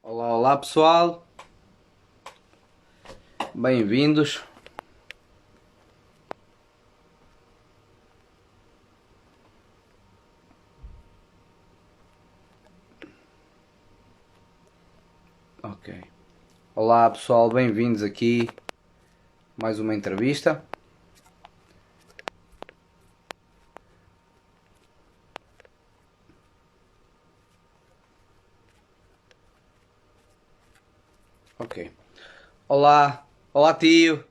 Olá, olá pessoal, bem-vindos. Ok. Olá pessoal, bem-vindos aqui. Mais uma entrevista. Ok. Olá, olá tio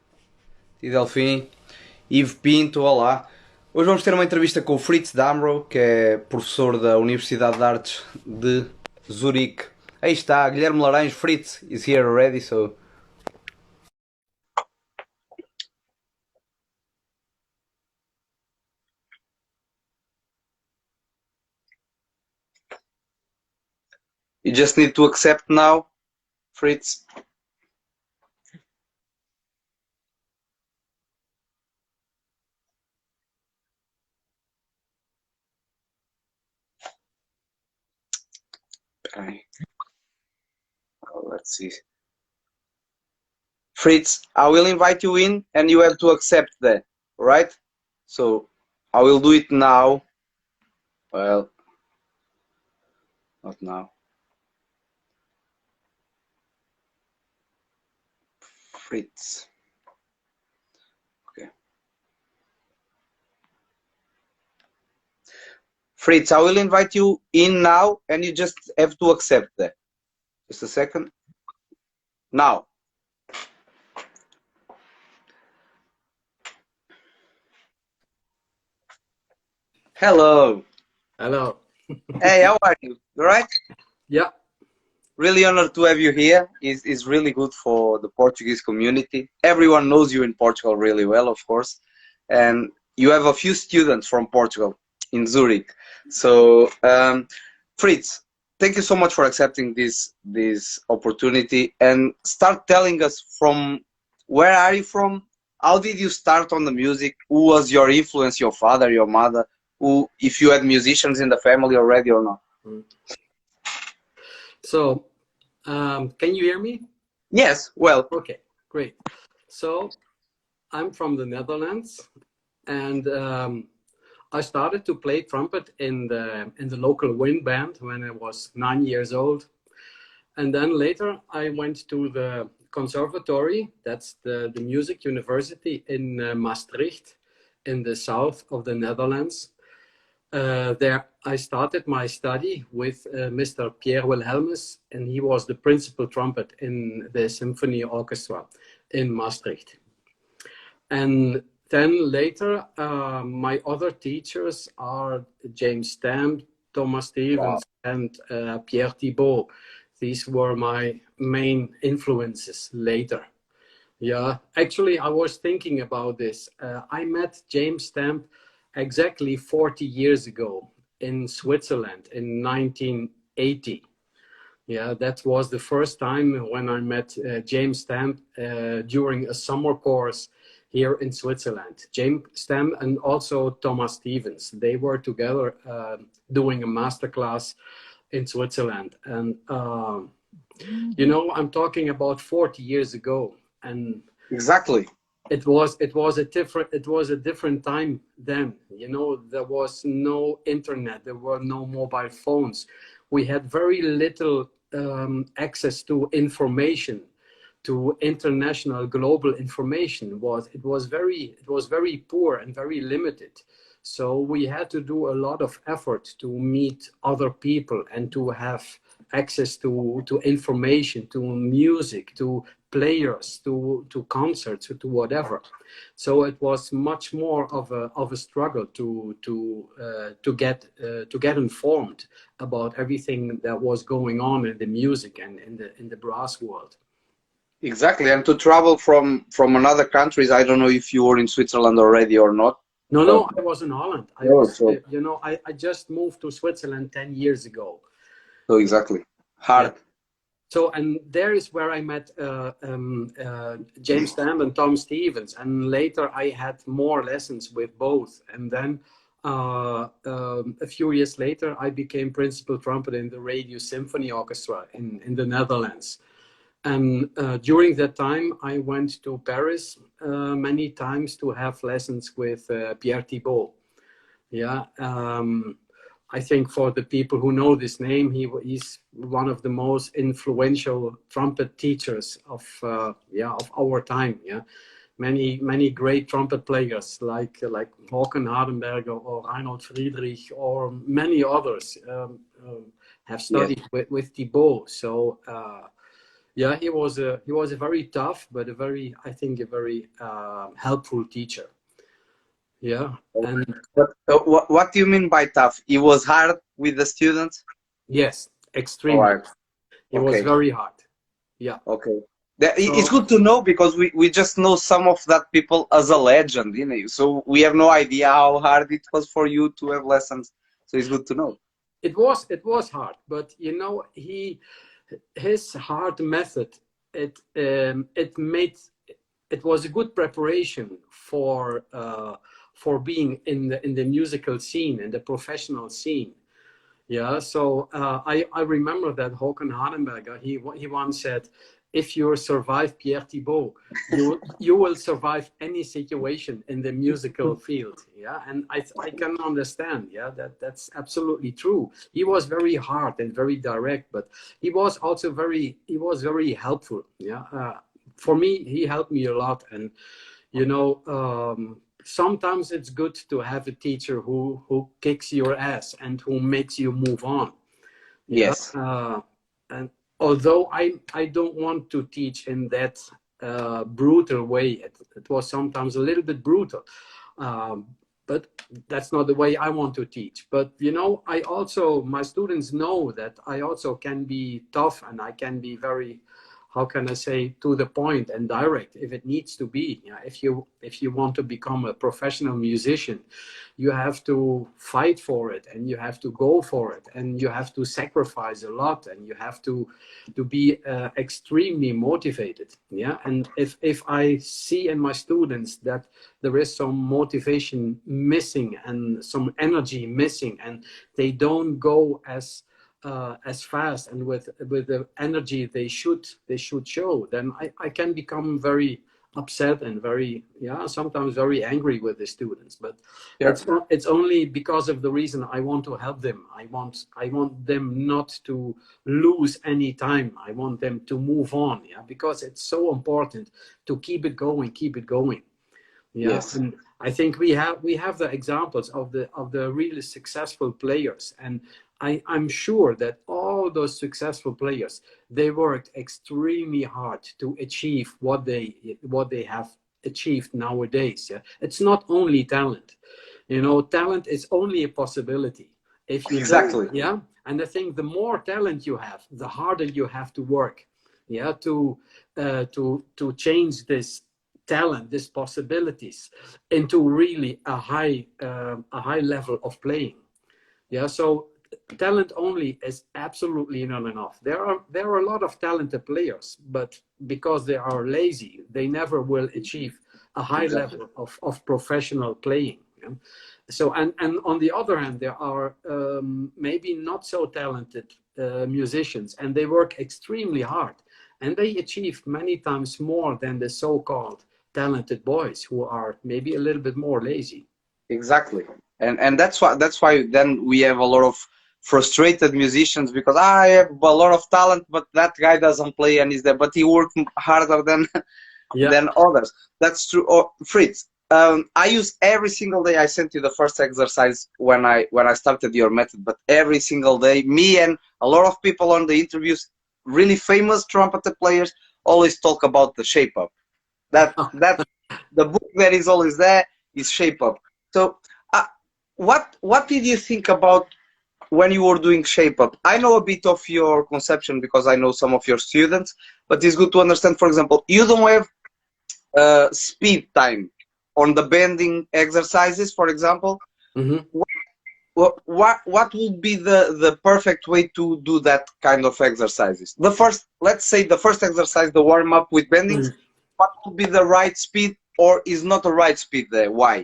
Delfim, Ivo Pinto, olá. Hoje vamos ter uma entrevista com o Frits Damrow, que é professor da Universidade de Artes de Zurique. Aí está, Guilherme Laranjo, Frits is here already, so... You just need to accept now, Frits. Okay. Let's see. Fritz, I will invite you in and you have to accept that, right? So I will do it now. Well, not now. Fritz. Okay. Fritz, I will invite you in now and you just have to accept that. Just a second. Now. Hello. Hello. Hey, how are you? You right? Yeah. Really honored to have you here. It's really good for the Portuguese community. Everyone knows you in Portugal really well, of course. And you have a few students from Portugal in Zurich. So, Fritz, thank you so much for accepting this opportunity and start telling us from where are you from? How did you start on the music? Who was your influence, your father, your mother? Who, if you had musicians in the family already or not? So, can you hear me? Yes, well. Okay, great. So, I'm from the Netherlands, and I started to play trumpet in the local wind band when I was 9 years old, and then later I went to the conservatory. That's the music university in Maastricht, in the south of the Netherlands. There I started my study with Mr. Pierre Wilhelmus, and he was the principal trumpet in the symphony orchestra in Maastricht. And then later, my other teachers are James Stamp, Thomas Stevens, and Pierre Thibault. These were my main influences later. Yeah, actually, I was thinking about this. I met James Stamp exactly 40 years ago in Switzerland in 1980. Yeah, that was the first time when I met James Stamp during a summer course here in Switzerland. James Stamp and also Thomas Stevens. They were together doing a masterclass in Switzerland. And, you know, I'm talking about 40 years ago. And exactly. It was a different time then. You know, there was no internet, there were no mobile phones. We had very little access to information, to international global information. It was very poor and very limited. So we had to do a lot of effort to meet other people and to have access to information, to music, to players, to concerts, to whatever. So it was much more of a struggle to get informed about everything that was going on in the music and in the brass world. Exactly, and to travel from another countries. I don't know if you were in Switzerland already or not. No, I was in Holland. You know, I just moved to Switzerland 10 years ago. So exactly, hard. Yeah. So, and there is where I met James Stamp and Tom Stevens. And later I had more lessons with both. And then A few years later, I became principal trumpeter in the Radio Symphony Orchestra in the Netherlands. And during that time, I went to Paris many times to have lessons with Pierre Thibault. Yeah, I think for the people who know this name, he's one of the most influential trumpet teachers of our time. Yeah, many great trumpet players like Håkan Hardenberger or Reinhold Friedrich or many others have studied with Thibault. So yeah, he was a very tough but I think a very helpful teacher. Yeah, and But what do you mean by tough? It was hard with the students? yes, All extremely. right. It was Okay. very hard. Yeah. Okay. It's So good to know because we just know some of that people as a legend, you know. So we have no idea how hard it was for you to have lessons. So it's good to know. it was hard, but you know, his hard method, it was a good preparation for being in the musical scene, in the professional scene. Yeah, so I remember that Håkan Hardenberger, he once said, if you survive Pierre Thibault, you will survive any situation in the musical field. Yeah, and I can understand. Yeah, that's absolutely true. He was very hard and very direct, but he was also very helpful. Yeah, for me, he helped me a lot, and you know, sometimes it's good to have a teacher who kicks your ass and who makes you move on. Yeah, Yes. and although I don't want to teach in that brutal way, it was sometimes a little bit brutal, um, but that's not the way I want to teach. But you know, my students know that I also can be tough and I can be very, how can I say, to the point and direct if it needs to be. Yeah, if you want to become a professional musician, you have to fight for it and you have to go for it and you have to sacrifice a lot and you have to be extremely motivated. Yeah, and if I see in my students that there is some motivation missing and some energy missing and they don't go as fast and with the energy they should show, then I can become very upset and very, yeah, sometimes very angry with the students. But Yeah. it's only because of the reason I want to help them. I want them not to lose any time. I want them to move on. Yeah, because it's so important to keep it going. Yeah, Yes. and I think we have the examples of the really successful players, and I'm sure that all those successful players, they worked extremely hard to achieve what they have achieved nowadays. Yeah, it's not only talent. You know, talent is only a possibility if you don't. Exactly. Yeah, and I think the more talent you have, the harder you have to work. Yeah, to change this talent, these possibilities, into really a high level of playing. Yeah, so talent only is absolutely not enough. There are a lot of talented players, but because they are lazy, they never will achieve a high Exactly. level of professional playing. Yeah? So and on the other hand, there are maybe not so talented musicians, and they work extremely hard, and they achieve many times more than the so-called talented boys who are maybe a little bit more lazy. Exactly. And that's why then we have a lot of frustrated musicians because I have a lot of talent, but that guy doesn't play and is there, but he worked harder than Yeah. than others. That's true. Oh, Fritz, I use every single day. I sent you the first exercise when I started your method, but every single day, me and a lot of people on the interviews, really famous trumpeter players, always talk about the shape up. That the book that is always there is shape up. So, uh, what did you think about when you were doing shape up? I know a bit of your conception because I know some of your students, but it's good to understand. For example, you don't have speed time on the bending exercises, for example. Mhm. What would be the perfect way to do that kind of exercises? The first, let's say the first exercise, the warm up with bendings, Mhm. what would be the right speed or is not the right speed there? Why?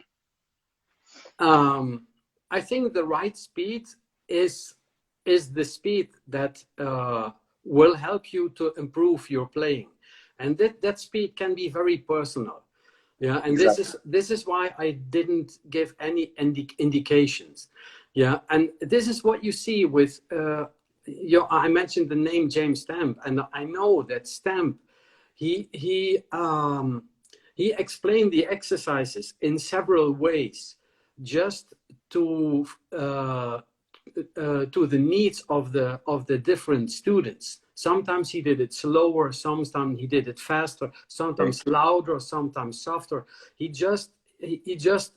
I think the right speed is the speed that will help you to improve your playing, and that speed can be very personal. Yeah, and Exactly. this is why I didn't give any indications. Yeah, and this is what you see with I mentioned the name James Stamp, and I know that Stamp, he he um, he explained the exercises in several ways, just to to the needs of the different students. Sometimes he did it slower, sometimes he did it faster, Okay. sometimes louder, sometimes softer. He just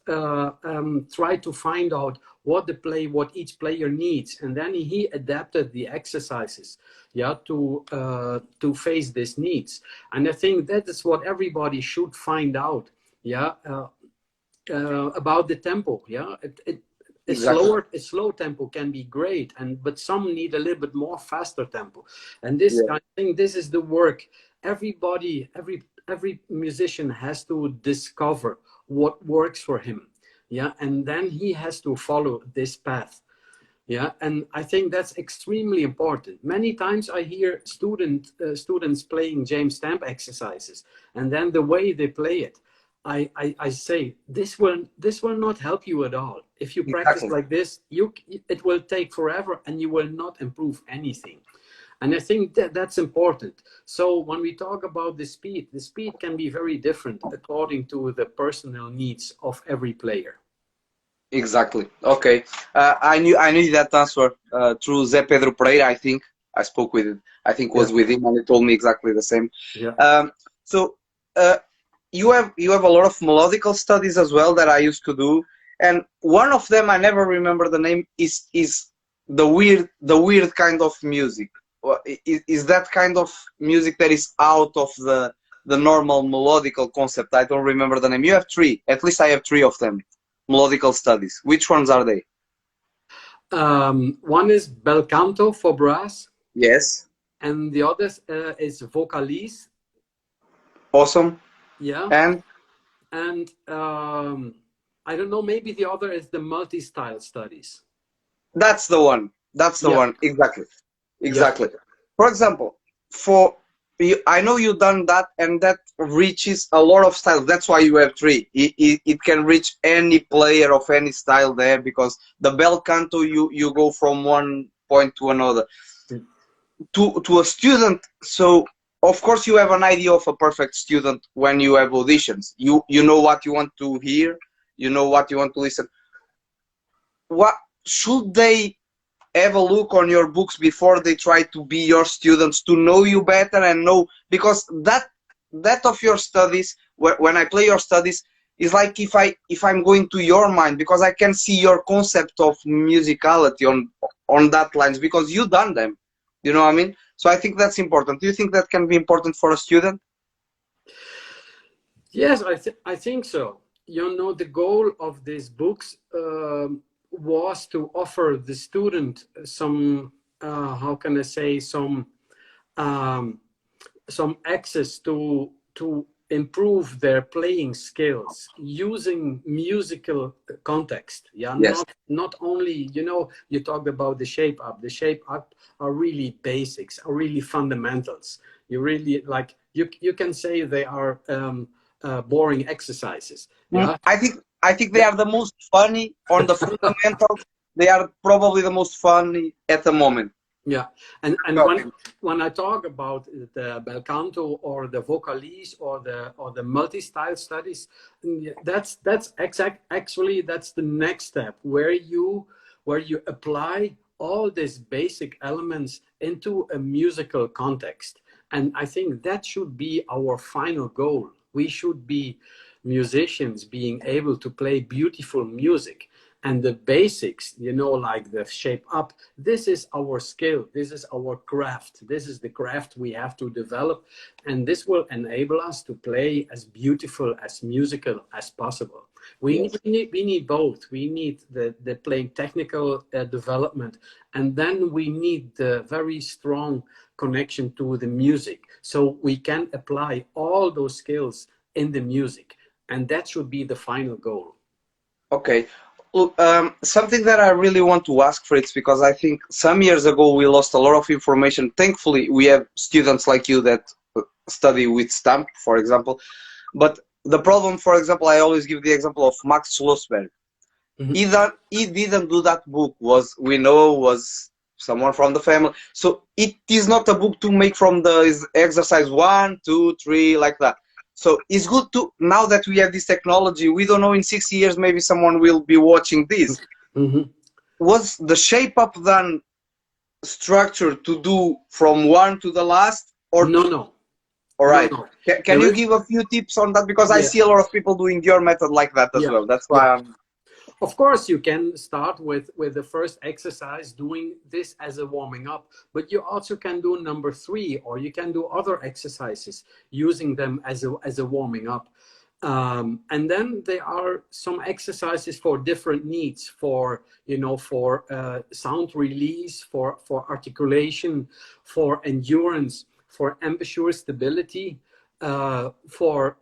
tried to find out what each player needs, and then he adapted the exercises, yeah, to face these needs. And I think that is what everybody should find out, yeah, about the tempo. Yeah, Exactly. a slow tempo can be great, but some need a little bit more faster tempo. And this, Yeah. I think, this is the work. Everybody, every musician has to discover what works for him. Yeah, and then he has to follow this path. Yeah, and I think that's extremely important. Many times I hear students playing James Stamp exercises, and then the way they play it, I say this will not help you at all. If you practice Exactly. like this, it will take forever, and you will not improve anything. And I think that that's important. So when we talk about the speed can be very different according to the personal needs of every player. Exactly. Okay. I knew that answer through Zé Pedro Pereira. I think I spoke with. I think Yeah, was with him, and he told me exactly the same. yeah. So uh, you have a lot of melodical studies as well that I used to do, and one of them I never remember the name is the weird kind of music. Is that kind of music that is out of the normal melodical concept? I don't remember the name. You have three. At least I have three of them. Melodical studies. Which ones are they? One is bel canto for brass, Yes. and the other is vocalise. Awesome. Yeah, And and I don't know. Maybe the other is the multi-style studies. that's the one. That's the Yeah, one. Exactly. yeah, Exactly. For example, for you, I know you've done that, and that reaches a lot of styles. That's why you have three. It can reach any player of any style there, because the bel canto, you go from one point to another. To a student, so of course you have an idea of a perfect student when you have auditions. You know what you want to hear, you know what you want to listen. What should they have a look on your books before they try to be your students, to know you better and know, because that of your studies, when I play your studies, is like if I'm going to your mind, because I can see your concept of musicality on that lines, because you done them, you know what I mean? So I think that's important. Do you think that can be important for a student? yes. I think so. You know, the goal of these books was to offer the student some how can I say, um, some access to improve their playing skills using musical context. Yeah, Yes. not only, you know, you talked about the shape up. The shape up are really basics, are really fundamentals. You really, like, you can say they are boring exercises. Yeah, I think they are the most funny on the fundamentals. They are probably the most funny at the moment. yeah. And when I talk about the bel canto or the vocalise or the multi-style studies, that's actually that's the next step where you apply all these basic elements into a musical context. And I think that should be our final goal. We should be musicians being able to play beautiful music. And the basics, you know, like the shape up, this is our skill, this is our craft, this is the craft we have to develop, and this will enable us to play as beautiful, as musical as possible. Yes. We need both. We need the playing technical development, and then we need the very strong connection to the music, so we can apply all those skills in the music, and that should be the final goal. Okay. Look, something that I really want to ask Fritz, because I think some years ago we lost a lot of information. Thankfully, we have students like you that study with Stamp, for example. But the problem, for example, I always give the example of Max Schlossberg. Mhm. He didn't do that book. Was someone from the family. So it is not a book to make from the exercise 1, 2, 3 like that. So it's good to, now that we have this technology, we don't know in 6 years maybe someone will be watching this. Mhm. Was the shape up then structured to do from one to the last, or No, no, all no, right? no. Can There you is, give a few tips on that, because I yeah, see a lot of people doing your method like that as yeah, well. That's yeah. why I'm Of course, you can start with the first exercise doing this as a warming up, but you also can do number 3, or you can do other exercises using them as a warming up. And then there are some exercises for different needs, for for sound release, for articulation, for endurance, for embouchure stability, for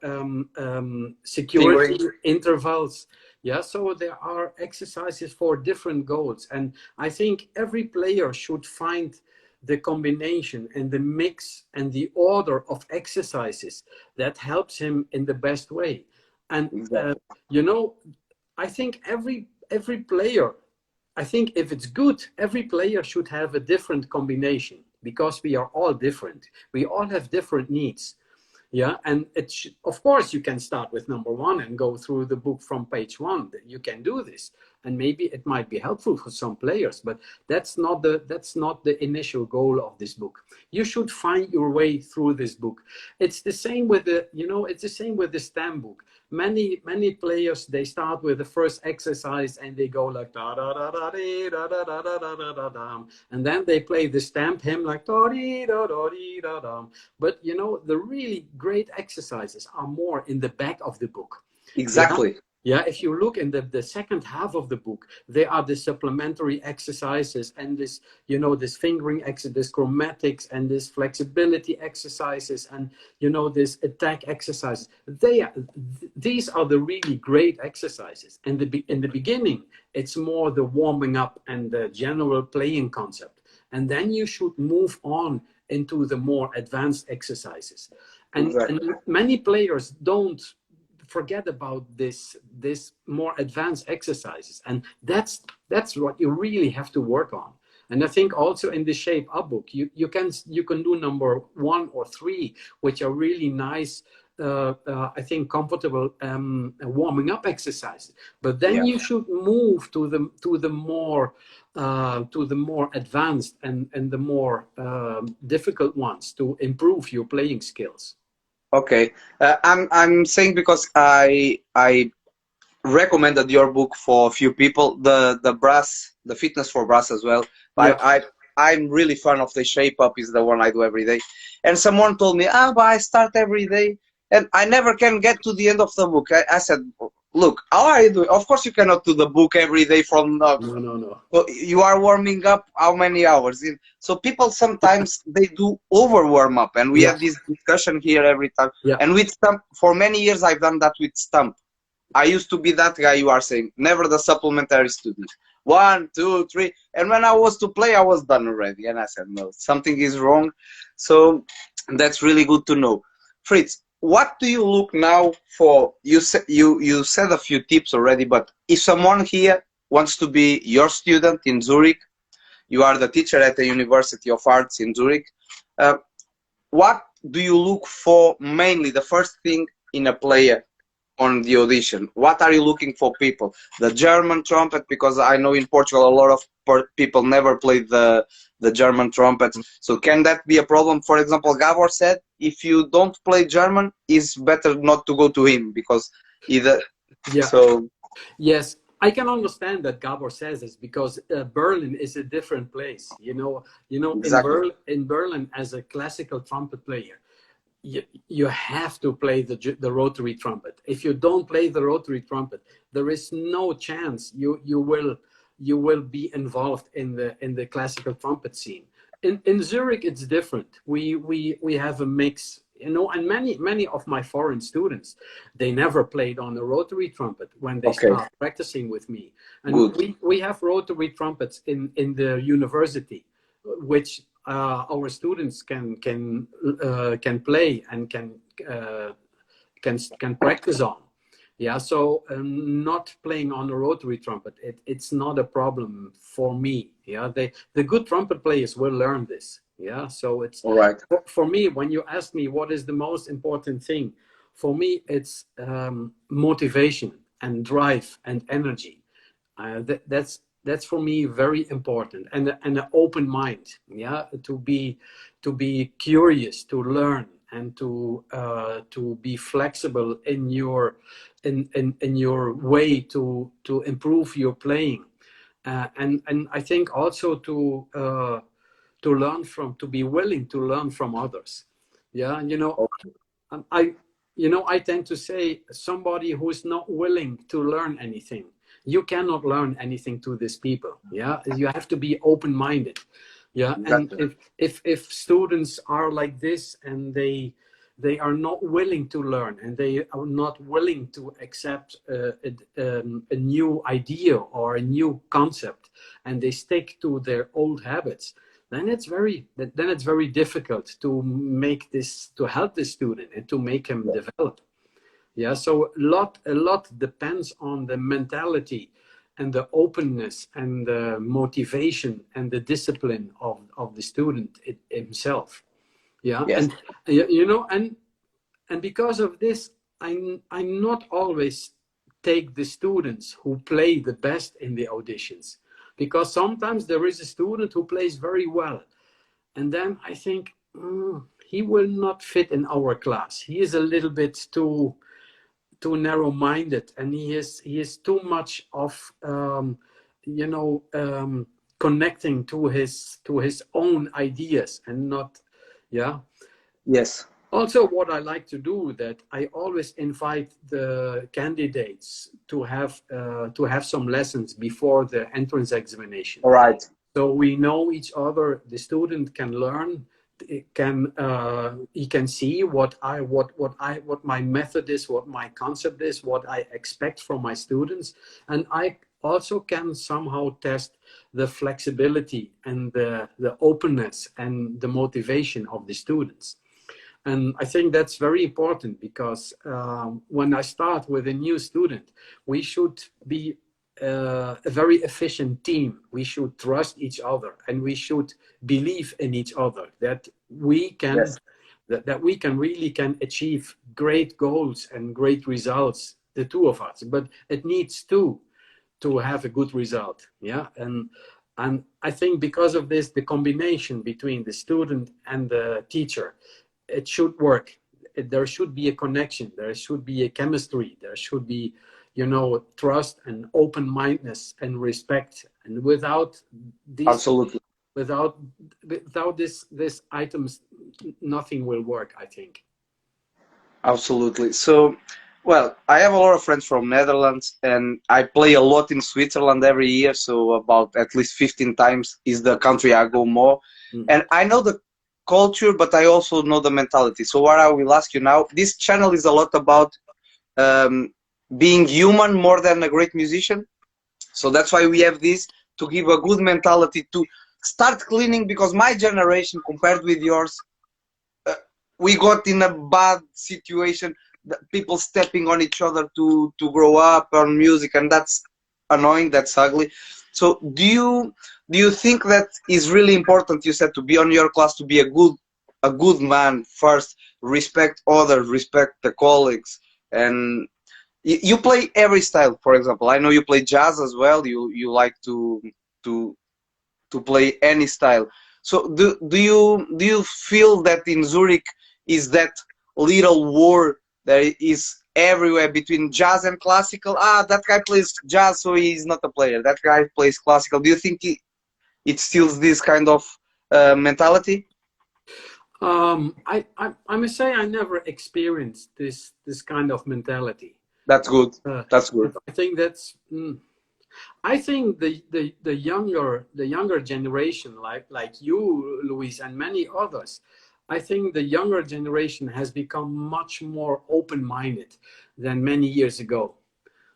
security fingering. intervals. Yeah, so there are exercises for different goals, and I think every player should find the combination and the mix and the order of exercises that helps him in the best way. And Exactly. you know, I think every player, I think if it's good, every player should have a different combination, because we are all different. We all have different needs. Yeah, and of course you can start with number 1 and go through the book from page 1. You can do this, and maybe it might be helpful for some players, but that's not the initial goal of this book. You should find your way through this book. It's the same with the stamp book. Many players, they start with the first exercise and they go like da da da da da da da da da da da da, and then they play the stamp hymn like da da da da da. But the really great exercises are more in the back of the book. Yeah. Exactly. Yeah, if you look in the second half of the book, there are the supplementary exercises and this fingering exercise, this chromatics and this flexibility exercises, and this attack exercises. These are the really great exercises. And in the beginning, it's more the warming up and the general playing concept. And then you should move on into the more advanced exercises. And Exactly. many players don't forget about this more advanced exercises, and that's what you really have to work on. And I think also in the shape up book, you can do number 1 or 3, which are really nice, I think comfortable warming up exercises. But then Yeah. you should move to the more advanced and the more difficult ones to improve your playing skills. Okay. I'm saying because I recommended your book for a few people. The fitness for brass as well. Yeah. I'm really fan of the shape up. Is the one I do every day. And someone told me, but I start every day, and I never can get to the end of the book. I said, look, how are you doing? Of course, you cannot do the book every day from. No, no, no. So you are warming up how many hours? So people sometimes they do over warm up, and we Yeah. have this discussion here every time. Yeah. And with Stump, for many years I've done that with Stump. I used to be that guy you are saying, never the supplementary student. 1, 2, 3, and when I was to play, I was done already, and I said no, something is wrong. So that's really good to know. Fritz, what do you look now for? You said a few tips already, but if someone here wants to be your student in Zurich, you are the teacher at the University of Arts in Zurich. Uh, what do you look for mainly? The first thing in a player on the audition, what are you looking for people? The German trumpet, because I know in Portugal a lot of people never played the German trumpet. So can that be a problem? For example, Gabor said if you don't play German, it's better not to go to him, because either. Yeah. So Yes, I can understand that Gabor says this, because Berlin is a different place. exactly. In Berlin, as a classical trumpet player, you have to play the rotary trumpet. If you don't play the rotary trumpet, there is no chance you will be involved in the classical trumpet scene. In Zurich, it's different. We have a mix. you know, and many of my foreign students, they never played on a rotary trumpet when they Okay, start practicing with me. And good. we have rotary trumpets in the university, which our students can play and uh, can practice on. Yeah, so not playing on a rotary trumpet, it's not a problem for me. Yeah, the good trumpet players will learn this. Yeah, so it's All right. for me, when you ask me what is the most important thing, for me it's motivation and drive and energy. That's for me very important, and an open mind. Yeah, to be curious, to learn, and to be flexible in your way to improve your playing, and I think also to learn from, to be willing to learn from others. Yeah, you know, Okay. I I tend to say somebody who's not willing to learn anything, you cannot learn anything to these people. Yeah, you have to be open-minded. Yeah, and Gotcha. if students are like this, and they are not willing to learn, and they are not willing to accept a new idea or a new concept, and they stick to their old habits, then it's very difficult to make this, to help the student and to make him Yes. develop. Yeah, so a lot depends on the mentality and the openness and the motivation and the discipline of the student himself. Yeah, Yes. and you know, and because of this, I not always take the students who play the best in the auditions, because sometimes there is a student who plays very well, and then I think, he will not fit in our class. He is a little bit too narrow-minded, and he is too much of you know connecting to his own ideas and not. Yeah. Yes. Also, what I like to do, that I always invite the candidates to have some lessons before the entrance examination, All right. so we know each other. The student can learn, he can see what my method is, what my concept is, what I expect from my students, and I also can somehow test the flexibility and the openness and the motivation of the students. And I think that's very important, because when I start with a new student, we should be a very efficient team. We should trust each other, and we should believe in each other, that we can Yes. that we can really can achieve great goals and great results, the two of us. But it needs two to have a good result. Yeah, and I think because of this, the combination between the student and the teacher, it should work. There should be a connection. There should be a chemistry. There should be, trust and open-mindedness and respect. And without these, Absolutely. without this items, nothing will work, I think. Absolutely. So, well, I have a lot of friends from Netherlands, and I play a lot in Switzerland every year. So about at least 15 times is the country I go more. Mm. And I know the culture, but I also know the mentality. So what I will ask you now, this channel is a lot about um, being human more than a great musician. So that's why we have this, to give a good mentality, to start cleaning, because my generation compared with yours, uh, we got in a bad situation, people stepping on each other to grow up on music, and that's annoying, that's ugly. So do you think that is really important? You said to be on your class, to be a good man first, respect others, respect the colleagues, and you play every style. For example, I know you play jazz as well. You like to to play any style. So do you feel that in Zurich is that little war that is everywhere between jazz and classical? Ah, that guy plays jazz, so he's not a player. That guy plays classical. Do you think it steals this kind of mentality? I must say I never experienced this kind of mentality. That's good. Uh, That's good. I think I think the younger generation, like you, Luis, and many others, I think the younger generation has become much more open-minded than many years ago.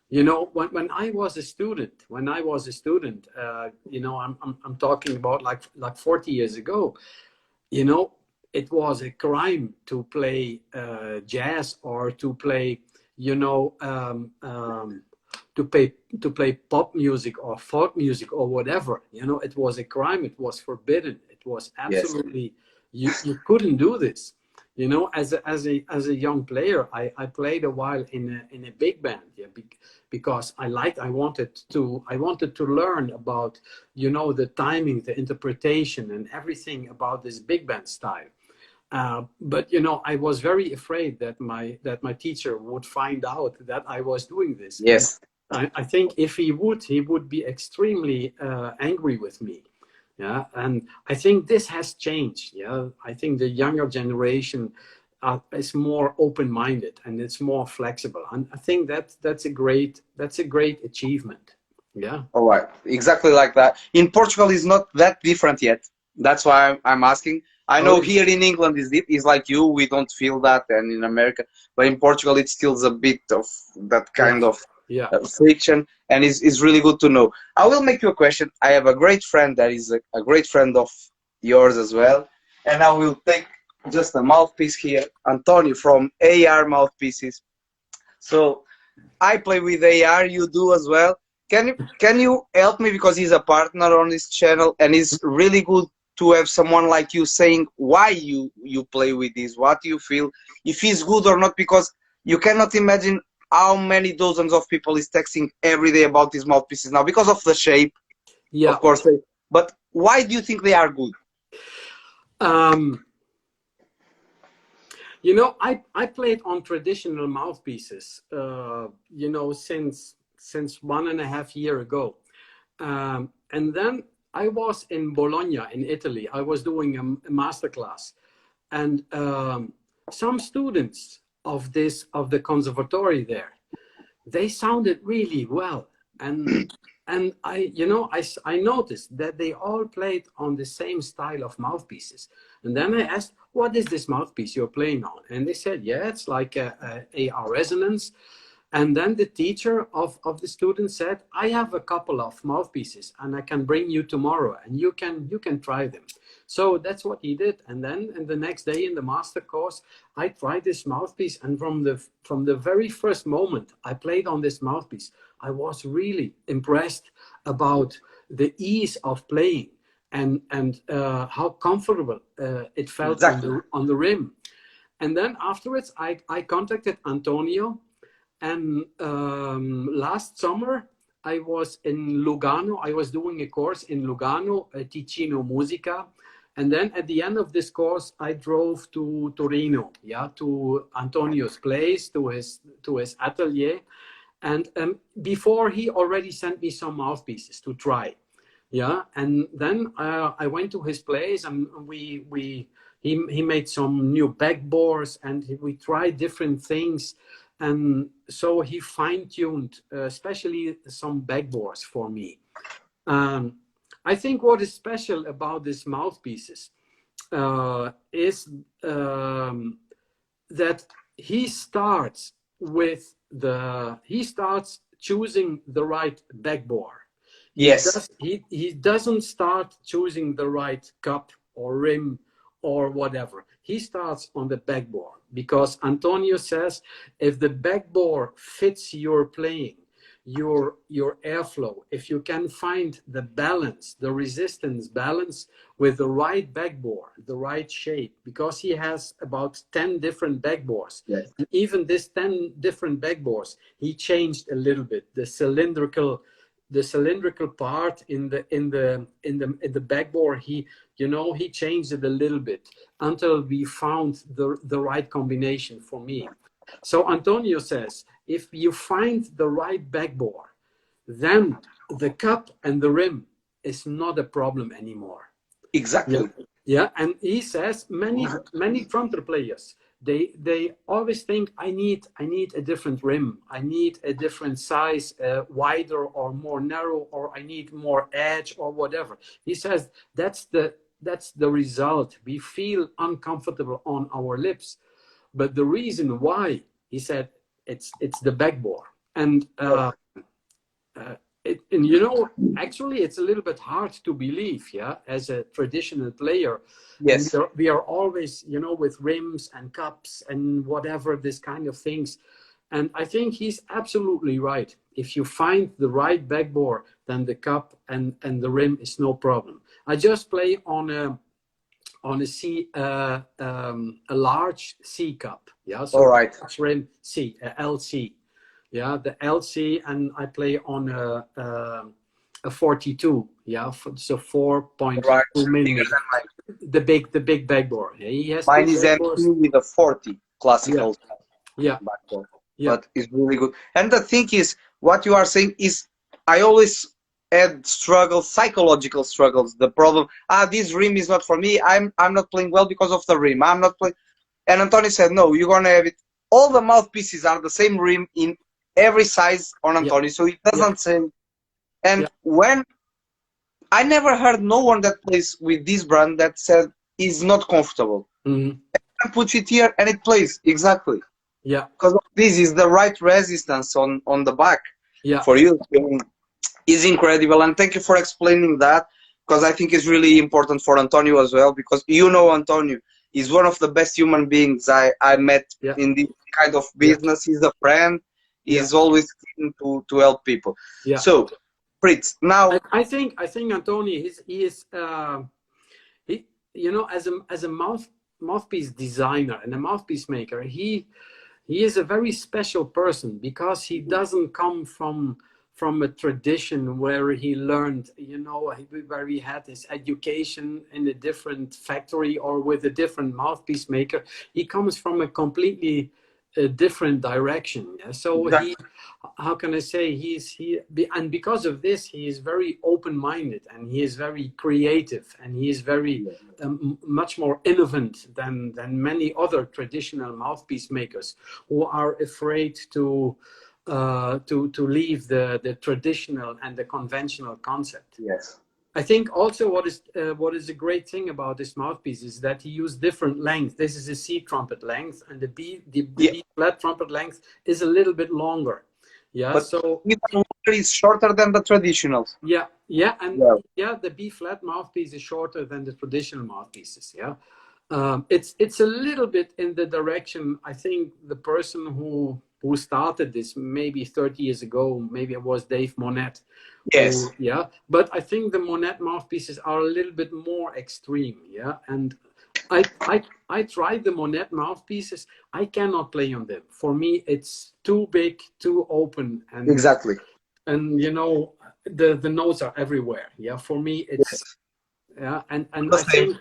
You know, when I was a student, you know, I'm talking about like 40 years ago, you know, it was a crime to play jazz or to play, you know, to play pop music or folk music or whatever. You know, it was a crime. It was forbidden. It was Yes. absolutely, you couldn't do this. You know, as a young player, I played a while in a big band, yeah, because I wanted to learn about, you know, the timing, the interpretation, and everything about this big band style. But you know, I was very afraid that my teacher would find out that I was doing this, and Yes. I think if he would be extremely angry with me. Yeah, and I think this has changed. Yeah, I think the younger generation is more open-minded and it's more flexible, and I think that's a great achievement. Yeah. All right, exactly like that. In Portugal, is not that different yet. That's why I'm asking. I Oh know yeah. here in England is like you, we don't feel that, and in America, but in Portugal, it still a bit of that Yeah. kind of Yeah. friction, and it's really good to know. I will make you a question. I have a great friend that is a great friend of yours as well, and I will take just a mouthpiece here, Antonio from AR Mouthpieces. So I play with AR, you do as well. Can you help me because he's a partner on this channel and it's really good to have someone like you saying why you play with this, what you feel, if he's good or not, because you cannot imagine how many dozens of people is texting every day about these mouthpieces now because of the shape, Yeah. of course. But why do you think they are good? Um, You know, I played on traditional mouthpieces, you know, since 1.5 years ago. And then I was in Bologna in Italy. I was doing a master class, and some students of the conservatory there, they sounded really well, and I, you know, I noticed that they all played on the same style of mouthpieces. And then I asked, what is this mouthpiece you're playing on? And they said, yeah, it's like a AR resonance. And then the teacher of the student said, I have a couple of mouthpieces and I can bring you tomorrow and you can try them. So that's what he did. And then and the next day in the master course, I tried this mouthpiece. And from the very first moment I played on this mouthpiece, I was really impressed about the ease of playing and how comfortable it felt Exactly. on the rim. And then afterwards, I contacted Antonio, and last summer, I was in Lugano. I was doing a course in Lugano, Ticino Musica. And then at the end of this course, I drove to Torino, yeah, to Antonio's place, to his atelier. And before he already sent me some mouthpieces to try. Yeah, and then I went to his place, and he made some new backbores, and we tried different things, and so he fine-tuned especially some backbores for me. um, I think what is special about these mouthpieces is that he starts choosing the right backbore. Yes. He doesn't start choosing the right cup or rim or whatever. He starts on the backbore because Antonio says if the backbore fits your playing, your airflow, if you can find the balance, the resistance balance with the right backbore, the right shape, because he has about 10 different backbores. Yes. And even this 10 different backbores, he changed a little bit. The cylindrical part in the backbore, he changed it a little bit until we found the right combination for me. So Antonio says, if you find the right backbore, then the cup and the rim is not a problem anymore. Yeah, Exactly. yeah. And he says many trumpet players, they always think I need a different rim, I need a different size, wider or more narrow, or I need more edge or whatever. He says that's the result. We feel uncomfortable on our lips, but the reason why, he said, it's the backbore. And and you know, actually, it's a little bit hard to believe, yeah, as a traditional player. Yes. And we are always, you know, with rims and cups and whatever, this kind of things. And I think he's absolutely right. If you find the right backbore, then the cup and the rim is no problem. I just play on a C, a large C cup, yeah. So All right. large rim C, a LC. Yeah, the LC, and I play on a 42, yeah, so 4.2 Right. millimeters. The big backbore. Yeah, he has Mine two is empty backbores. with a 40 classical Yeah, backbone, yeah, but it's really good. And the thing is, what you are saying is, I always had struggles, psychological struggles. The problem, this rim is not for me. I'm not playing well because of the rim. I'm not playing. And Antonio said, no, you're gonna have it. All the mouthpieces are the same rim in every size on yeah, Antonio, so it yeah, doesn't say. And yeah. when I never heard no one that plays with this brand that said is not comfortable. Mhm. I put it here and it plays exactly Yeah, because this is the right resistance on the back yeah, for you. Is incredible, and thank you for explaining that, because I think it's really important for Antonio as well, because you know Antonio is one of the best human beings I met yeah, in this kind of yeah, business. He's a friend. yeah, He's always keen to help people. yeah. So Fritz, now I think Antonio, he is he, you know, as a mouthpiece designer and a mouthpiece maker, he is a very special person, because he doesn't come from a tradition where he learned, you know, where he had his education in a different factory or with a different mouthpiece maker. He comes from a completely different direction. Yeah? So he, how can I say, and because of this, he is very open-minded, and he is very creative, and he is very much more innovative than many other traditional mouthpiece makers, who are afraid to leave the traditional and the conventional concept. yes, I think also what is a great thing about this mouthpiece is that he used different length. This is a C trumpet length, and the yeah, B flat trumpet length is a little bit longer. Yeah, but so it's shorter than the traditionals. yeah, and Yeah. yeah, the B flat mouthpiece is shorter than the traditional mouthpieces. Yeah, it's a little bit in the direction. I think the person who started this maybe 30 years ago, maybe it was Dave Monette. Yes, Yeah, but I think the Monette mouthpieces are a little bit more extreme. Yeah, and I tried the Monette mouthpieces. I cannot play on them. For me, it's too big, too open, exactly. and you know, the notes are everywhere. Yeah, for me, it's Yes, yeah, and the I same. think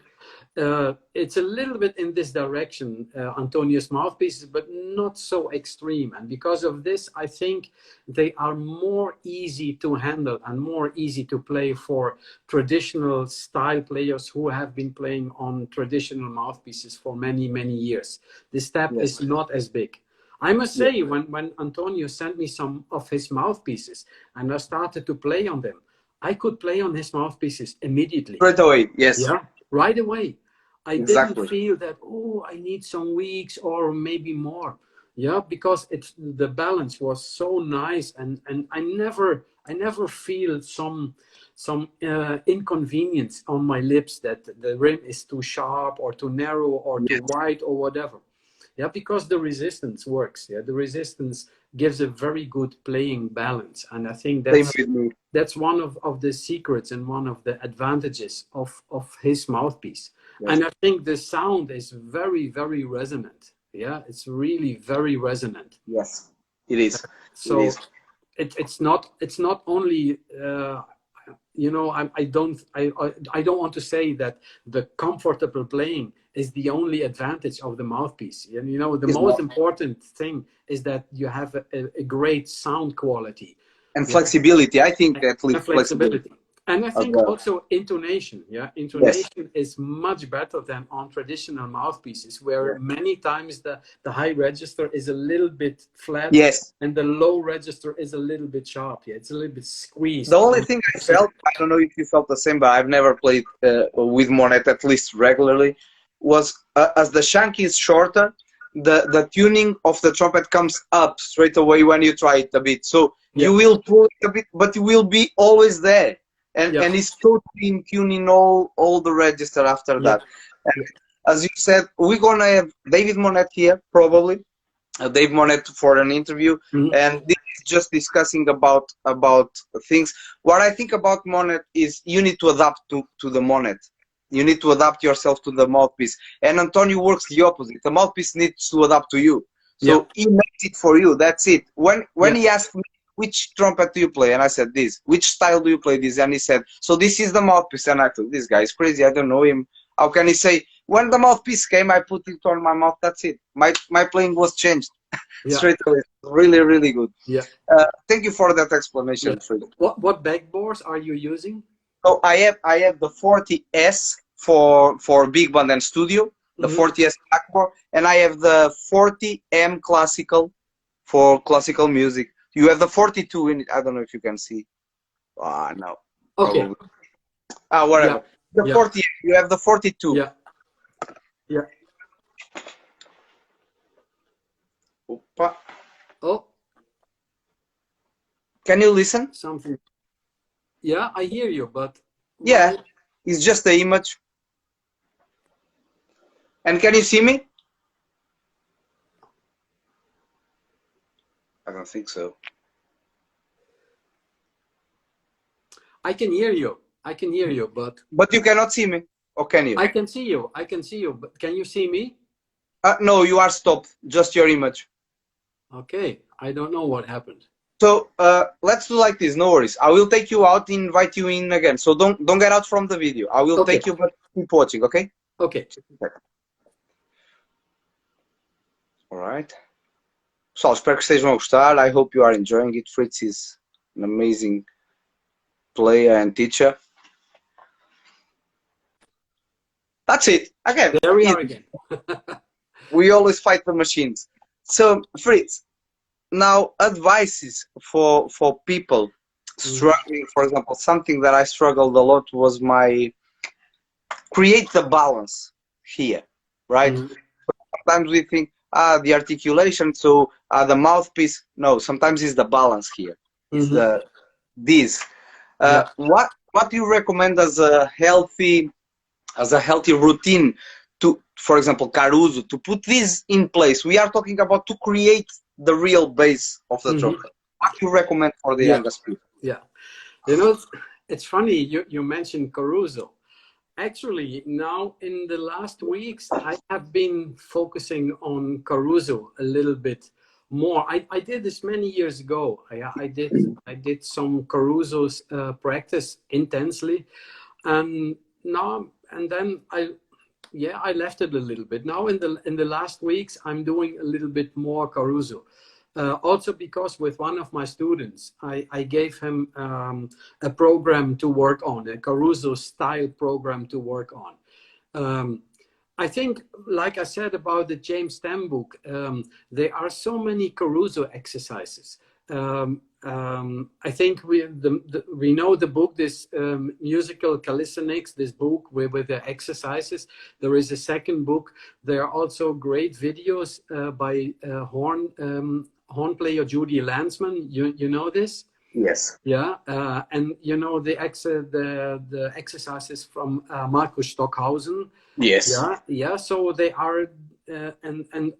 it's a little bit in this direction, Antonio's mouthpieces, but not so extreme. And because of this, I think they are more easy to handle and more easy to play for traditional style players who have been playing on traditional mouthpieces for many, many years. The step Yes, is not as big. I must yes. say, when Antonio sent me some of his mouthpieces and I started to play on them, I could play on his mouthpieces immediately. Straight away. Yes, Yeah, right away. I didn't exactly. feel that, oh, I need some weeks or maybe more. Yeah, because the balance was so nice, and I never feel some inconvenience on my lips that the rim is too sharp or too narrow or too Yes, wide or whatever. Yeah, because the resistance works. Yeah, the resistance gives a very good playing balance, and I think same with me. that's one of the secrets and one of the advantages of his mouthpiece. Yes, And I think the sound is very, very resonant. Yeah, it's really very resonant. yes, it is. It So is. it's not only you know, I don't want to say that the comfortable playing is the only advantage of the mouthpiece. And you know, the It's most not. important thing is that you have a great sound quality. And Yeah, flexibility. I think that and flexibility. flexibility. And I as think well. also intonation, Yes. intonation is much better than on traditional mouthpieces, where Yeah. many times the high register is a little bit flat Yes. and the low register is a little bit sharp. Yeah, it's a little bit The squeezed. only thing I felt, I don't know if you felt the same, but I've never played with Monet at least regularly, was as the shank is shorter, the tuning of the trumpet comes up straight away when you try it a bit. So Yeah, you will pull it a bit, but it will be always there, yeah, and it's totally in tune in all the register after yeah, that. yeah. As you said, we're gonna have David Monet here probably, Dave Monet for an interview, Mhm. and this is just discussing about things. What I think about Monet is you need to adapt to the Monet. You need to adapt yourself to the mouthpiece. And Antonio works the opposite. The mouthpiece needs to adapt to you. Yeah, So he makes it for you. That's it. When yeah, he asked me which trumpet do you play, and I said this. Which style do you play this? And he said, so this is the mouthpiece. And I thought, this guy is crazy. I don't know him. How can he say? When the mouthpiece came, I put it on my mouth. That's it. My playing was changed yeah, straight away. Really, really good. yeah, Thank you for that yeah. explanation, Frits. What backbores are you using? So I have the 40S for big band and studio, the Hmm. 40S backboard, and I have the 40M classical for classical music. You have the 42 in it. I don't know if you can see. Ah, no, Okay. probably. Ah, Yeah, whatever. The yeah, 40. You have the 42. yeah, yeah. Opa. Oh, Can you listen? something. Yeah, I hear you, but Yeah, why? it's just the image. And can you see me? I don't think so. I can hear you. I can hear you, but But you cannot see me. Or can you? I can see you. I can see you, but can you see me? No, you are stopped. Just your image. Okay, I don't know what happened. So let's do like this. No worries. I will take you out, invite you in again. So don't get out from the video. I will Okay, take you, but keep watching. Okay? okay. All right. Pessoal, espero que estejam a gostar. I hope you are enjoying it. Fritz is an amazing player and teacher. That's it. Again, There we are easy. again. We always fight the machines. So Fritz, now advices for people Mhm, struggling. For example, something that I struggled a lot was my create the balance here, right? mhm, Sometimes we think the articulation, so the mouthpiece. No, sometimes it's the balance here. It's mhm. the this. Yeah. What do you recommend as a healthy routine to, for example, Caruso, to put this in place? We are talking about to create the real base of the Mhm. trumpet. What do you recommend for the Yeah. youngest people? Yeah. You know, it's funny you mentioned Caruso. Actually, now in the last weeks, I have been focusing on Caruso a little bit more. I did this many years ago. I did some Caruso's practice intensely, and now and then I left it a little bit. Now in the last weeks, I'm doing a little bit more Caruso. Also because with one of my students, I gave him a program to work on, a Caruso style program to work on. Um, I think, like I said about the James Stam book, there are so many Caruso exercises. I think we know the book, this musical calisthenics, this book with the exercises. There is a second book. There are also great videos by horn player Judy Lansman. You know this? Yes. Yeah, and you know the exercises from Markus Stockhausen. Yes. Yeah, yeah. So they are, and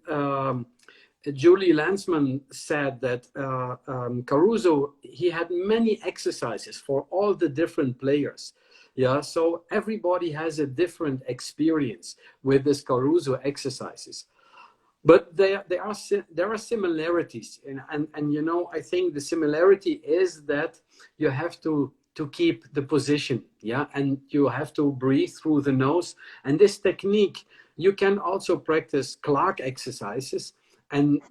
Julie Lansman said that Caruso, he had many exercises for all the different players. Yeah, so everybody has a different experience with this Caruso exercises. But there are similarities, and you know, I think the similarity is that you have to keep the position, yeah, and you have to breathe through the nose. And this technique, you can also practice Clark exercises, and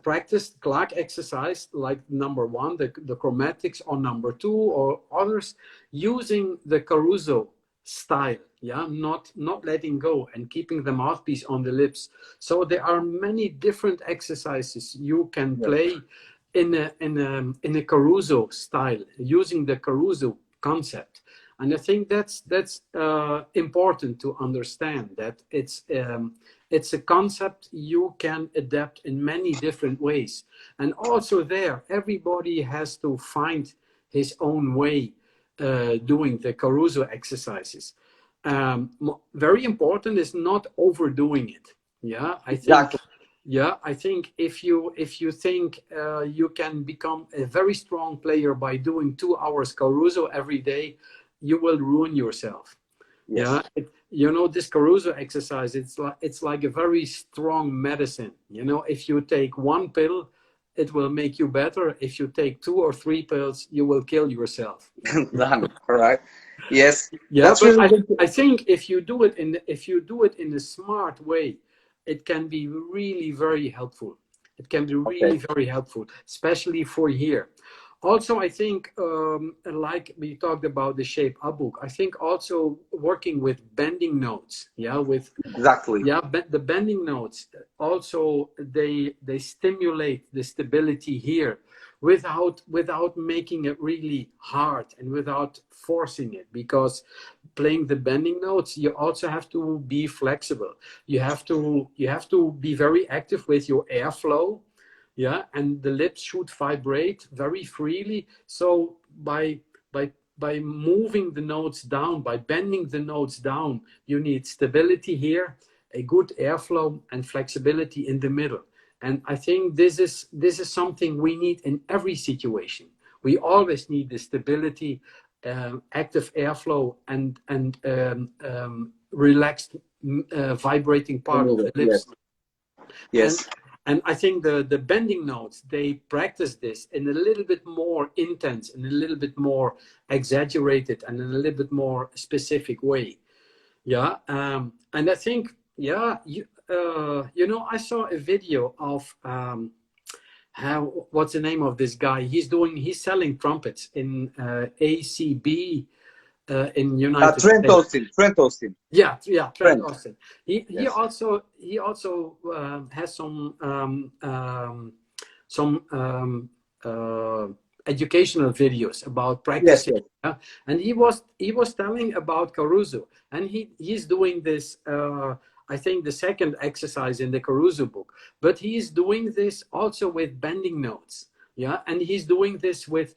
practice Clark exercise like number 1, the chromatics, or number 2, or others, using the Caruso style, yeah, not letting go and keeping the mouthpiece on the lips. So there are many different exercises you can play in a Caruso style, using the Caruso concept. And I think that's important to understand, that it's a concept you can adapt in many different ways. And also there, everybody has to find his own way doing the Caruso exercises. Very important is not overdoing it. Yeah, I think. Exactly. Yeah, I think if you think you can become a very strong player by doing 2 hours Caruso every day, you will ruin yourself. Yes. Yeah, you know, this Caruso exercise, it's like a very strong medicine. You know, if you take 1 pill, it will make you better. If you take 2 or 3 pills, you will kill yourself. Done. All right. Yes. Yeah, That's but really good. I think if you do it in a smart way, it can be really very helpful. It can be Okay. really very helpful, especially for here. Also, I think, like we talked about the shape up book, I think also working with bending notes, yeah, Exactly. the bending notes also, they stimulate the stability here without making it really hard and without forcing it, because playing the bending notes, you also have to be flexible. You have to be very active with your airflow, yeah, and the lips should vibrate very freely. So by moving the notes down, by bending the notes down, you need stability here, a good airflow, and flexibility in the middle. And I think this is something we need in every situation. We always need the stability, active airflow, and relaxed, vibrating part of the lips. Yes. And I think the bending notes, they practice this in a little bit more intense and a little bit more exaggerated and in a little bit more specific way. Yeah. And I think, yeah, you know, I saw a video of what's the name of this guy? He's selling trumpets in ACB in United Trent States. Austin. Trent Austin. Yeah, Trent Trent. Austin. He Yes. also has some educational videos about practicing. Yes. Yeah? And he was telling about Caruso, and he's doing this. I think the second exercise in the Caruso book, but he's doing this also with bending notes. Yeah, and he's doing this with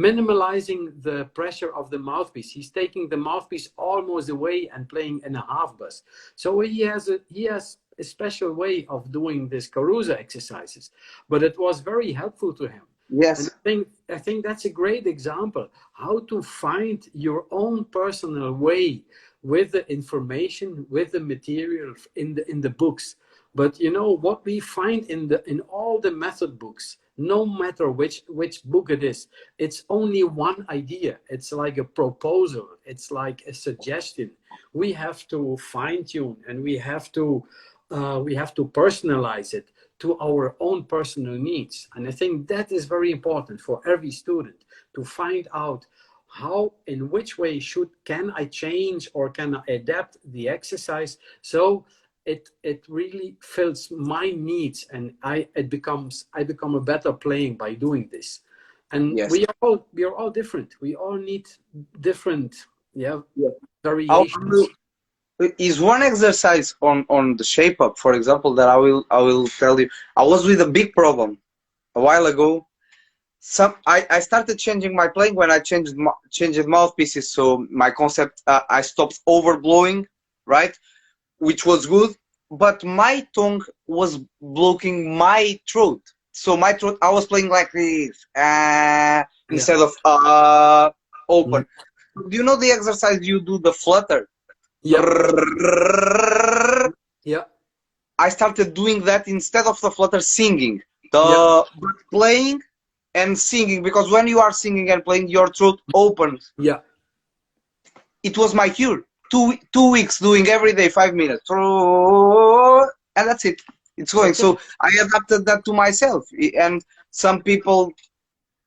minimalizing the pressure of the mouthpiece. He's taking the mouthpiece almost away and playing in a half bus. So he has a special way of doing this Caruso exercises, but it was very helpful to him. Yes. And I think that's a great example how to find your own personal way with the information, with the material in the books. But you know what we find in all the method books, no matter which book it is, it's only one idea. It's like a proposal. It's like a suggestion. We have to fine tune, and we have to personalize it to our own personal needs. And I think that is very important for every student to find out how, in which way can I change or can I adapt the exercise so it really fills my needs, and I become a better playing by doing this. And Yes. we are all different. We all need different variations. Is one exercise on the shape up, for example, that I will tell you. I was with a big problem a while ago. I started changing my playing when I changed mouthpieces. So my concept, I stopped overblowing, right? Which was good, but my tongue was blocking my throat. So my throat, I was playing like this instead of open. Do you know the exercise you do, the flutter? Yeah. Yeah. I started doing that instead of the flutter, singing. Playing and singing, because when you are singing and playing, your throat opens. Yeah. It was my cure. 2 weeks doing every day 5 minutes, and that's it. It's going. Okay. So I adapted that to myself, and some people,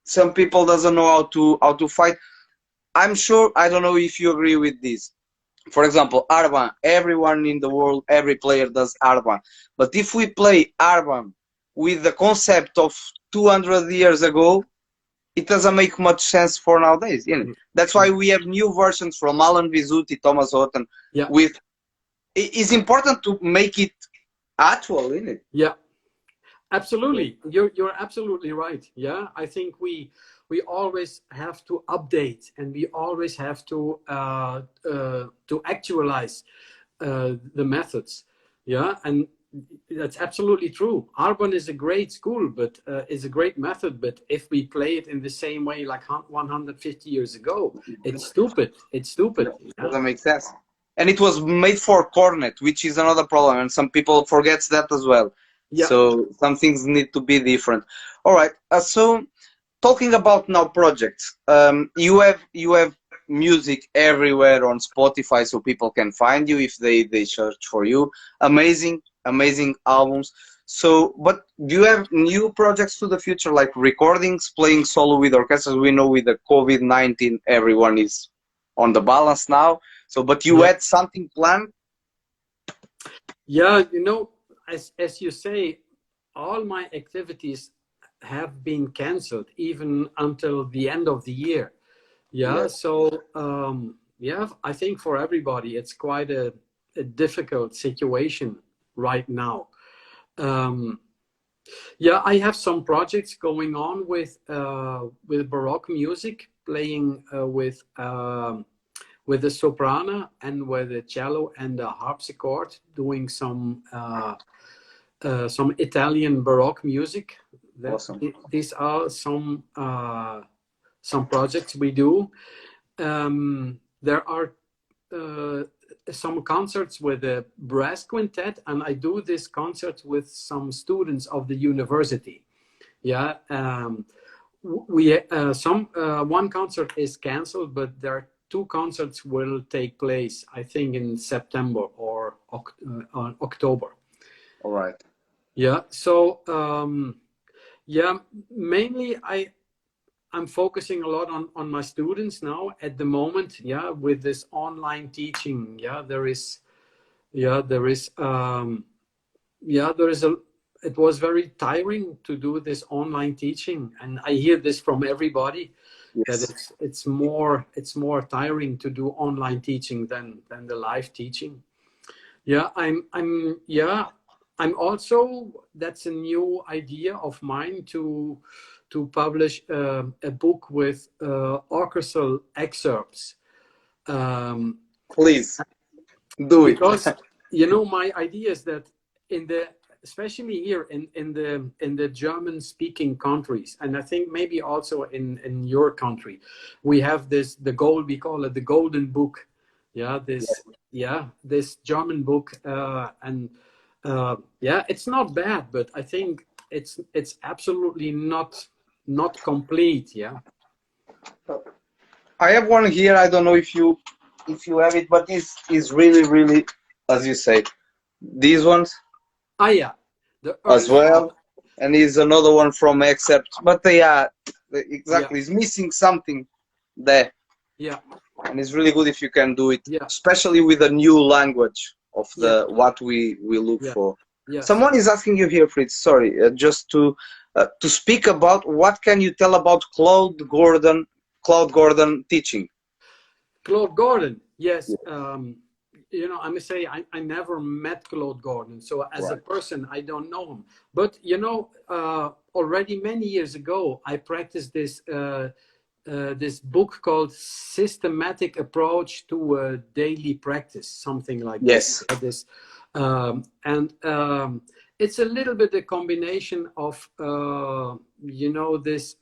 some people doesn't know how to fight. I'm sure. I don't know if you agree with this. For example, Arban. Everyone in the world, every player does Arban. But if we play Arban with the concept of 200 years ago, it doesn't make much sense for nowadays. You know? That's why we have new versions from Alan Visuti, Thomas Houghton. Yeah. With it's important to make it actual, isn't it? Yeah. Absolutely, you're absolutely right. Yeah, I think we always have to update, and we always have to actualize the methods. Yeah, and that's absolutely true. Arbon is a great school, but is a great method. But if we play it in the same way like 150 years ago, it's stupid. It's stupid. Yeah. Doesn't make sense. And it was made for cornet, which is another problem, and some people forgets that as well. Yeah. So some things need to be different. All right. So talking about now projects, you have music everywhere on Spotify, so people can find you if they search for you. Amazing albums. So, but do you have new projects to the future, like recordings, playing solo with orchestras? We know with the COVID-19, everyone is on the balance now. So, but you had something planned? Yeah, you know, as you say, all my activities have been canceled even until the end of the year. Yeah, Yes. so yeah, I think for everybody it's quite a difficult situation right now. Yeah, I have some projects going on with Baroque music, playing with the soprano and with the cello and the harpsichord, doing some Italian Baroque music. Awesome. These are some projects we do. There are some concerts with a brass quintet, and I do this concert with some students of the university. Yeah, we one concert is canceled, but there are two concerts will take place, I think, in September or October. All right. Yeah. So yeah, mainly I'm focusing a lot on my students now at the moment. Yeah, with this online teaching. Yeah, there is it was very tiring to do this online teaching, and I hear this from everybody that Yes. it's more tiring to do online teaching than the live teaching. Yeah, I'm also, that's a new idea of mine to publish a book with orchestral excerpts. Please do it. Because you know, my idea is that in the, especially here in the German speaking countries, and I think maybe also in your country, we have the gold, we call it the golden book. Yeah, this German book, and yeah, it's not bad, but I think it's absolutely not complete. Yeah. I have one here. I don't know if you have it, but it's really, as you say, these ones Ah, yeah, the as early well, art. and is another one from Except, but they are Yeah, exactly, it's missing something there, yeah, and it's really good if you can do it, yeah, especially with a new language of yeah, the what we look yeah, for. yes. Someone is asking you here, Fritz. Sorry, just to speak about what can you tell about Claude Gordon teaching? Claude Gordon, yes. You know, I must say, I never met Claude Gordon, so as a Right. person, I don't know him. But you know, already many years ago, I practiced this book called "Systematic Approach to Daily Practice," something like this. Yes. And it's a little bit a combination of you know, this.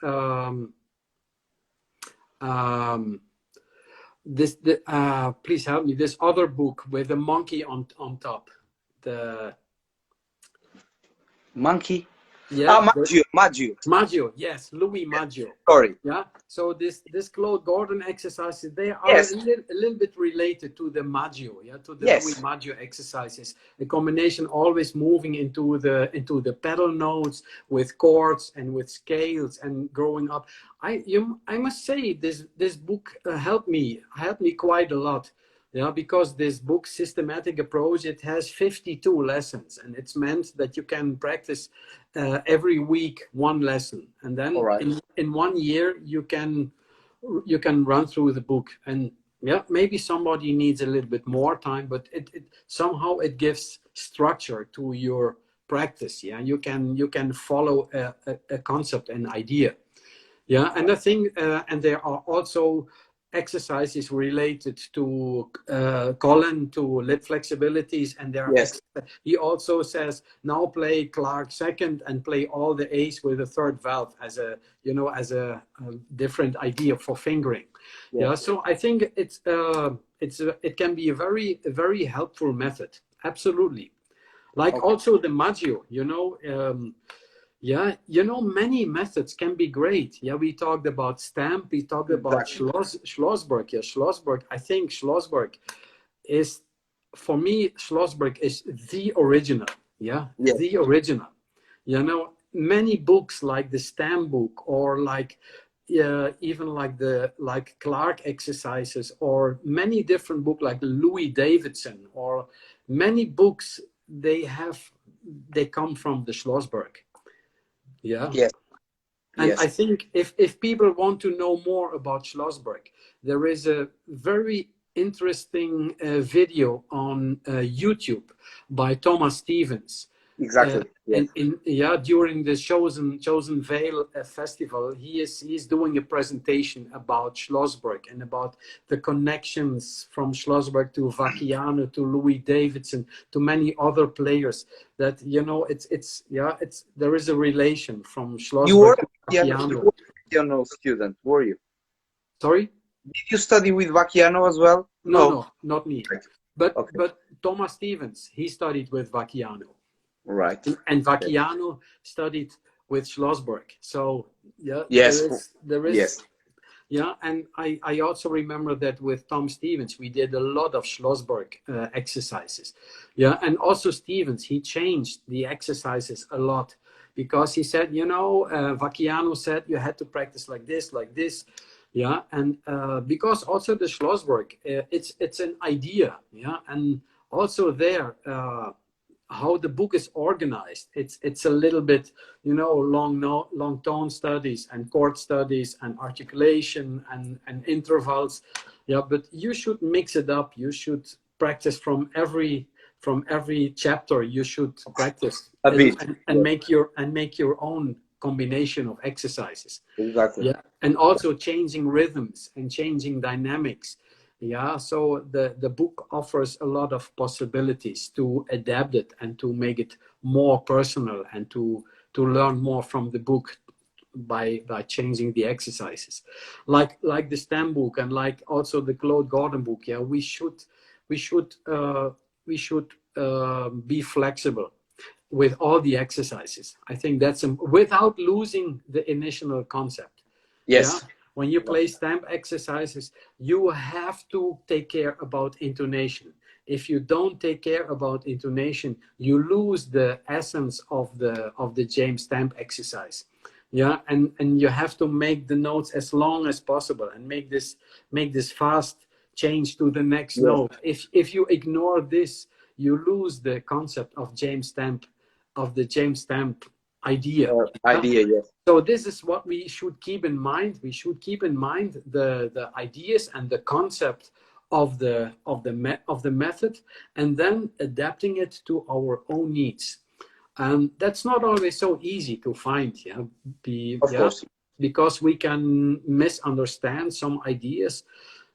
Please help me, this other book with the monkey on top, the Monkey. Yeah, Maggio. Maggio, yes, Louis Maggio. Sorry. Yeah. So this Claude Gordon exercises, they are Yes. a little bit related to the Maggio, yeah, to the Yes. Louis Maggio exercises. The combination always moving into the pedal notes with chords and with scales and growing up. I must say this book helped me quite a lot. Yeah, because this book, Systematic Approach, it has 52 lessons, and it's meant that you can practice every week one lesson, and then in 1 year you can run through the book. And yeah, maybe somebody needs a little bit more time, but it somehow it gives structure to your practice. Yeah, you can follow a concept, an idea. Yeah, and I think, and there are also exercises related to colon, to lip flexibilities, and there are he also says now play Clark second and play all the A's with a third valve as a different idea for fingering. Yeah, so I think it can be a very helpful method. Absolutely, like also the Maggio, yeah, many methods can be great. Yeah, we talked about stamp, we talked about Schlossberg. Yeah, Schlossberg, I think Schlossberg is, for me, Schlossberg is the original. Yeah, the original. Many books like the stamp book, or like even like Clark exercises, or many different books like Louis Davidson, or many books, they come from the Schlossberg. Yeah. Yes. And I think if people want to know more about Schlossberg, there is a very interesting video on YouTube by Thomas Stevens. Exactly. And during the Chosen Vale festival, he's doing a presentation about Schlossberg and about the connections from Schlossberg to Vacchiano, to Louis Davidson, to many other players. That there is a relation from Schlossberg to Vacchiano. You were a Vacchiano student, were you? Sorry? Did you study with Vacchiano as well? No, not me. But Thomas Stevens, he studied with Vacchiano. Right. And Vacchiano studied with Schlossberg. So yeah, there is. Yeah, and I also remember that with Tom Stevens, we did a lot of Schlossberg exercises. Yeah, and also Stevens, he changed the exercises a lot, because he said, Vacchiano said you had to practice like this. Yeah, and because also the Schlossberg, it's an idea. Yeah, and also there. How the book is organized, it's a little bit, long tone studies and chord studies and articulation and intervals. Yeah, but you should mix it up. You should practice from every chapter. You should practice and make your own combination of exercises. Exactly. Yeah, and also changing rhythms and changing dynamics. Yeah, so the book offers a lot of possibilities to adapt it and to make it more personal, and to learn more from the book by changing the exercises, like the stamp book, and like also the Claude Gordon book. Yeah, we should be flexible with all the exercises. I think that's without losing the initial concept. Yes. Yeah? When you play stamp exercises, you have to take care about intonation. If you don't take care about intonation, you lose the essence of the James Stamp exercise. Yeah, and you have to make the notes as long as possible and make this fast change to the next note. If you ignore this, you lose the concept of the James Stamp idea. Yes. So this is what we should keep in mind. We should keep in mind the ideas and the concept of the method, and then adapting it to our own needs. And that's not always so easy to find. Of course. Because we can misunderstand some ideas.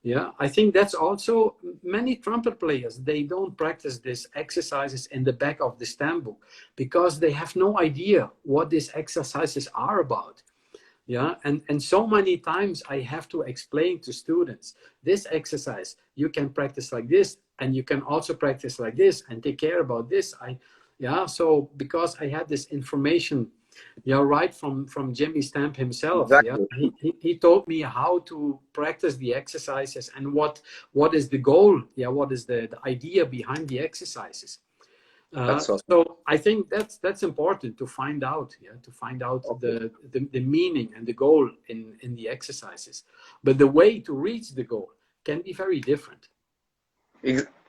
Yeah, I think that's also many trumpet players, they don't practice these exercises in the back of the stamp book because they have no idea what these exercises are about. Yeah, and so many times I have to explain to students, this exercise, you can practice like this, and you can also practice like this, and take care about this. So because I had this information yeah, right from Jimmy Stamp himself. Yeah, Exactly. he taught me how to practice the exercises and what is the goal. Yeah, what is the idea behind the exercises. That's awesome. So I think that's important to find out. Yeah, to find out Okay. the meaning and the goal in the exercises. But the way to reach the goal can be very different.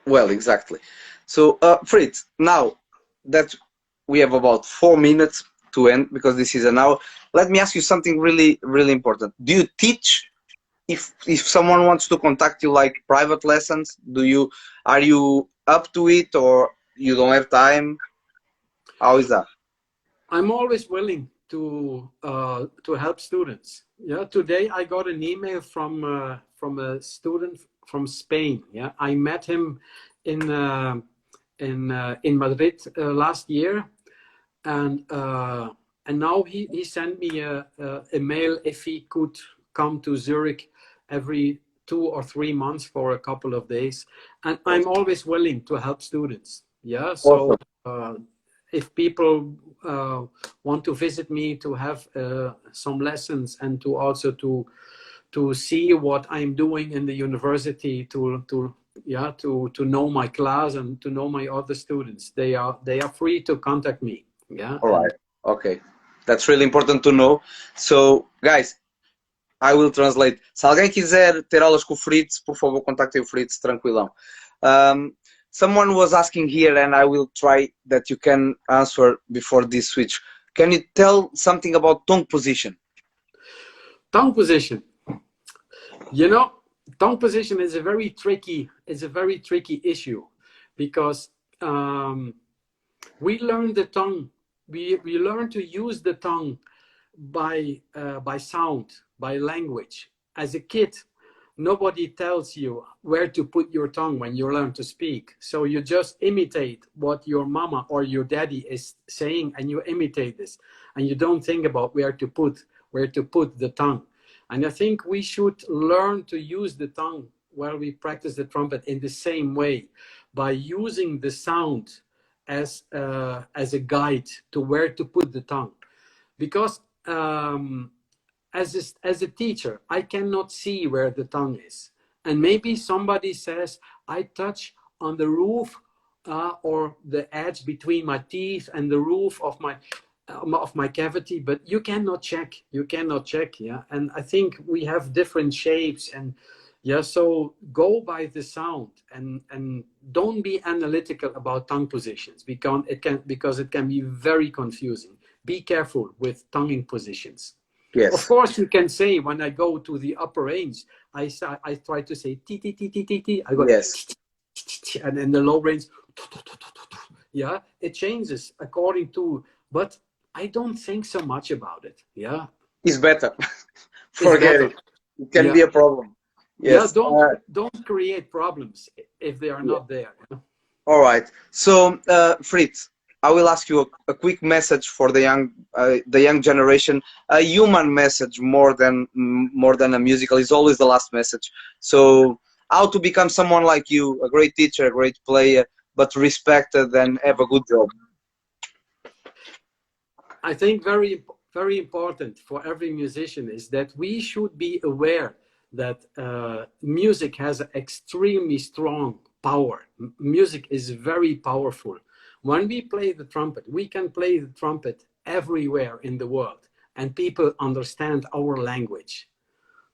Well, exactly. So, Fritz, now that we have about 4 minutes to end because this is an hour, let me ask you something really, really important. Do you teach? If someone wants to contact you like private lessons, are you up to it or you don't have time? How is that? I'm always willing to help students. Yeah, today I got an email from a student from Spain. Yeah, I met him in in Madrid last year, and now he sent me a mail if he could come to Zurich every 2 or 3 months for a couple of days, and I'm Awesome. always willing to help students. Yeah, so Awesome. if people want to visit me to have some lessons and to also to see what I'm doing in the university, to yeah, to know my class and to know my other students, they are free to contact me. Yeah, All and right. Okay. That's really important to know. So, guys, I will translate. Se alguém quiser ter aulas com o Fritz, por favor, contactem o Fritz, tranquilão. Someone was asking here, and I will try that you can answer before this switch. Can you tell something about tongue position? tongue position. You know, tongue position is a very tricky. It's a very tricky issue because we learn the tongue. We learn to use the tongue by sound, by language. As a kid, nobody tells you where to put your tongue when you learn to speak. So you just imitate what your mama or your daddy is saying, and you imitate this, and you don't think about where to put the tongue. And I think we should learn to use the tongue while we practice the trumpet in the same way, by using the sound as a guide to where to put the tongue. Because as a teacher, I cannot see where the tongue is. And maybe somebody says, I touch on the roof or the edge between my teeth and the roof of my cavity, but you cannot check. You cannot check, yeah. And I think we have different shapes, and yeah. So go by the sound, and don't be analytical about tongue positions because it can be very confusing. Be careful with tonguing positions. Of Yes. course, you can say when I go to the upper range, I try to say ti ti ti ti ti ti. I go Yes. and in the low range, yeah, it changes according to. But I don't think so much about it. Yeah, It's better. it's Forget better. it. It can Yeah, be a problem. yeah. Yes. Don't create problems if they are Yeah. not there. All right. So, Fritz, I will ask you a quick message for the young generation. A human message more than a musical is always the last message. So, how to become someone like you, a great teacher, a great player, but respected and have a good job. I think very important for every musician is that we should be aware that music has extremely strong power. Music is very powerful. When we play the trumpet, we can play the trumpet everywhere in the world, and people understand our language.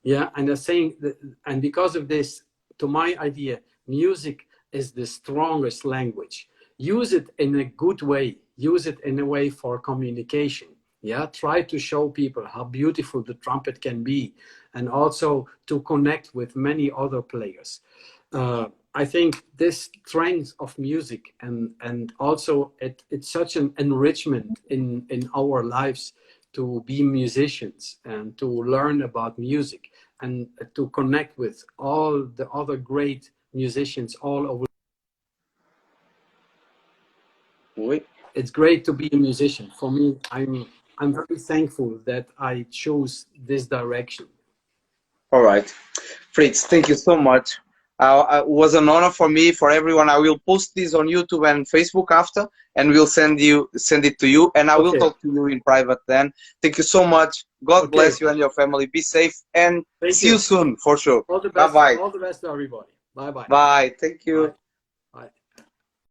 Yeah, and I'm saying that, and because of this, to my idea, music is the strongest language. Use it in a good way. Use it in a way for communication. Yeah, try to show people how beautiful the trumpet can be, and also to connect with many other players. I think this strength of music and also it's such an enrichment in our lives to be musicians and to learn about music and to connect with all the other great musicians all over. Oui. It's great to be a musician. For me, I'm very thankful that I chose this direction. All right. Fritz, thank you so much. It was an honor for me, for everyone. I will post this on YouTube and Facebook after, and we'll send it to you, and I will Okay. talk to you in private then. Thank you so much. God Okay. bless you and your family. Be safe, and Thank see you you. soon for sure. All the Bye best. bye. All the best to everybody. Bye bye. Bye. Thank Bye. you.